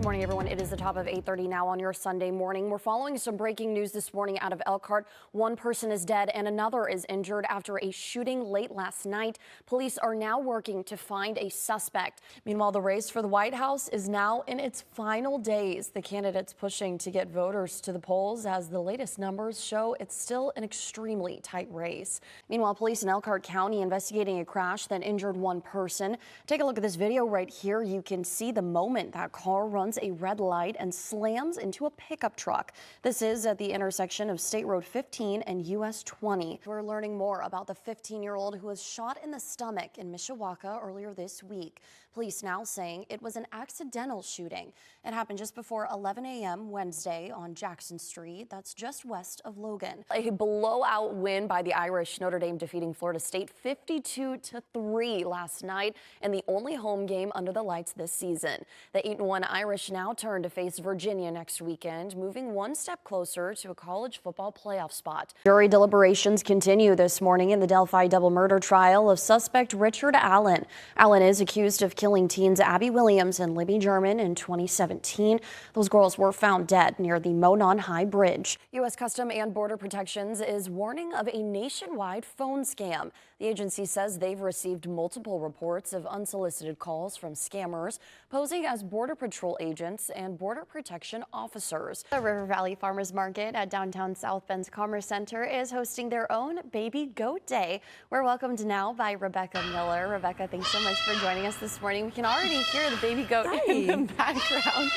Good morning, everyone. It is the top of 8:30 now on your Sunday morning. We're following some breaking news this morning out of Elkhart. One person is dead and another is injured after a shooting late last night. Police are now working to find a suspect. Meanwhile, the race for the White House is now in its final days. The candidates pushing to get voters to the polls as the latest numbers show it's still an extremely tight race. Meanwhile, police in Elkhart County investigating a crash that injured one person. Take a look at this video right here. You can see the moment that car runs a red light and slams into a pickup truck. This is at the intersection of State Road 15 and US 20. We're learning more about the 15-year-old who was shot in the stomach in Mishawaka earlier this week. Police now saying it was an accidental shooting. It happened just before 11 a.m. Wednesday on Jackson Street. That's just west of Logan. A blowout win by the Irish, Notre Dame defeating Florida State 52-3 last night in the only home game under the lights this season. The 8-1 Irish now turn to face Virginia next weekend, moving one step closer to a college football playoff spot. Jury deliberations continue this morning in the Delphi double murder trial of suspect Richard Allen. Allen is accused of killing teens Abby Williams and Libby German in 2017. Those girls were found dead near the Monon High Bridge. U.S. Custom and Border Protections is warning of a nationwide phone scam. The agency says they've received multiple reports of unsolicited calls from scammers posing as Border Patrol agents and Border Protection officers. The River Valley Farmers Market at downtown South Bend's Commerce Center is hosting their own Baby Goat Day. We're welcomed now by Rebecca Miller. Rebecca, thanks so much for joining us this morning. We can already hear the baby goat in the background.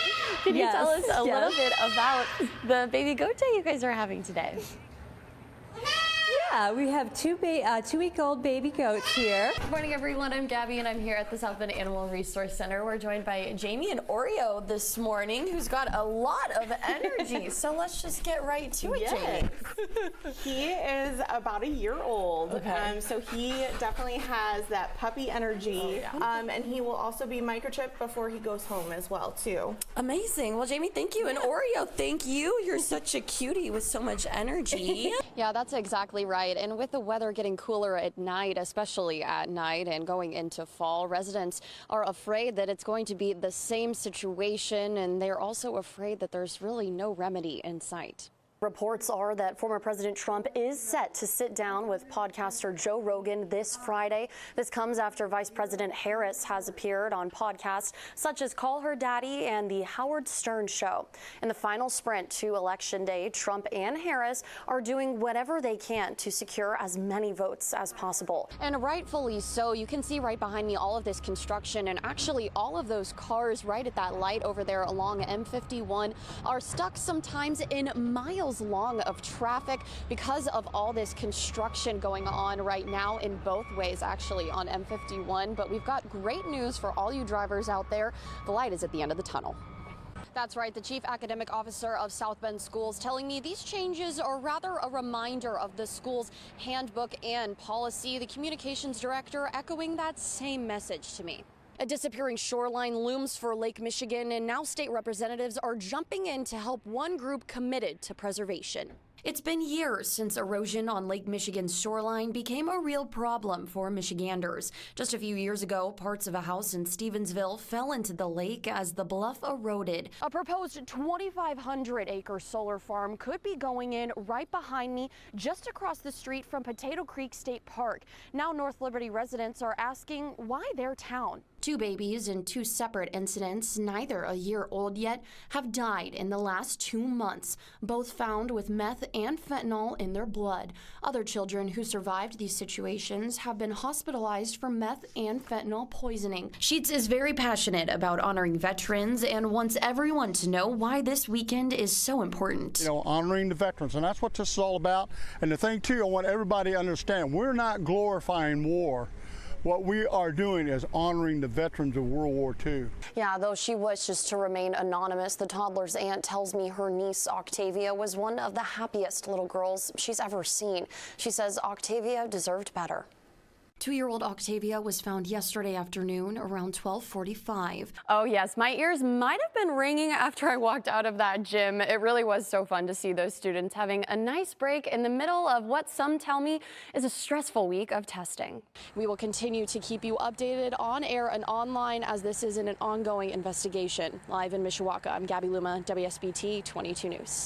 Can you tell us a little bit about the Baby Goat Day you guys are having today? Yeah, we have two-week-old baby goats here. Good morning, everyone. I'm Gabby, and I'm here at the South Bend Animal Resource Center. We're joined by Jamie and Oreo this morning, who's got a lot of energy. So let's just get right to it, Jamie. He is about a year old, Okay. so he definitely has that puppy energy, and he will also be microchipped before he goes home as well, too. Amazing. Well, Jamie, thank you. And Oreo, thank you. You're such a cutie with so much energy. Yeah, that's exactly right. And with the weather getting cooler at night, especially at night and going into fall, residents are afraid that it's going to be the same situation, and they're also afraid that there's really no remedy in sight. Reports are that former President Trump is set to sit down with podcaster Joe Rogan this Friday. This comes after Vice President Harris has appeared on podcasts such as Call Her Daddy and The Howard Stern Show. In the final sprint to Election Day, Trump and Harris are doing whatever they can to secure as many votes as possible. And rightfully so. You can see right behind me all of this construction, and actually all of those cars right at that light over there along M51 are stuck sometimes in miles long of traffic because of all this construction going on right now in both ways, actually on M51. But we've got great news for all you drivers out there. The light is at the end of the tunnel. That's right. The Chief Academic Officer of South Bend Schools telling me these changes are rather a reminder of the school's handbook and policy. The communications director echoing that same message to me. A disappearing shoreline looms for Lake Michigan, and now state representatives are jumping in to help one group committed to preservation. It's been years since erosion on Lake Michigan's shoreline became a real problem for Michiganders. Just a few years ago, parts of a house in Stevensville fell into the lake as the bluff eroded. A proposed 2,500-acre solar farm could be going in right behind me, just across the street from Potato Creek State Park. Now North Liberty residents are asking why their town. Two babies in two separate incidents, neither a year old yet, have died in the last 2 months, both found with meth and fentanyl in their blood. Other children who survived these situations have been hospitalized for meth and fentanyl poisoning. Sheets is very passionate about honoring veterans and wants everyone to know why this weekend is so important. You know, honoring the veterans, and that's what this is all about. And the thing too, I want everybody to understand, we're not glorifying war. What we are doing is honoring the veterans of World War II. Yeah, though she wishes to remain anonymous, the toddler's aunt tells me her niece Octavia was one of the happiest little girls she's ever seen. She says Octavia deserved better. 2-year-old Octavia was found yesterday afternoon around 12:45. Oh yes, my ears might have been ringing after I walked out of that gym. It really was so fun to see those students having a nice break in the middle of what some tell me is a stressful week of testing. We will continue to keep you updated on air and online as this is an ongoing investigation. Live in Mishawaka, I'm Gabbi Lumma, WSBT 22 News.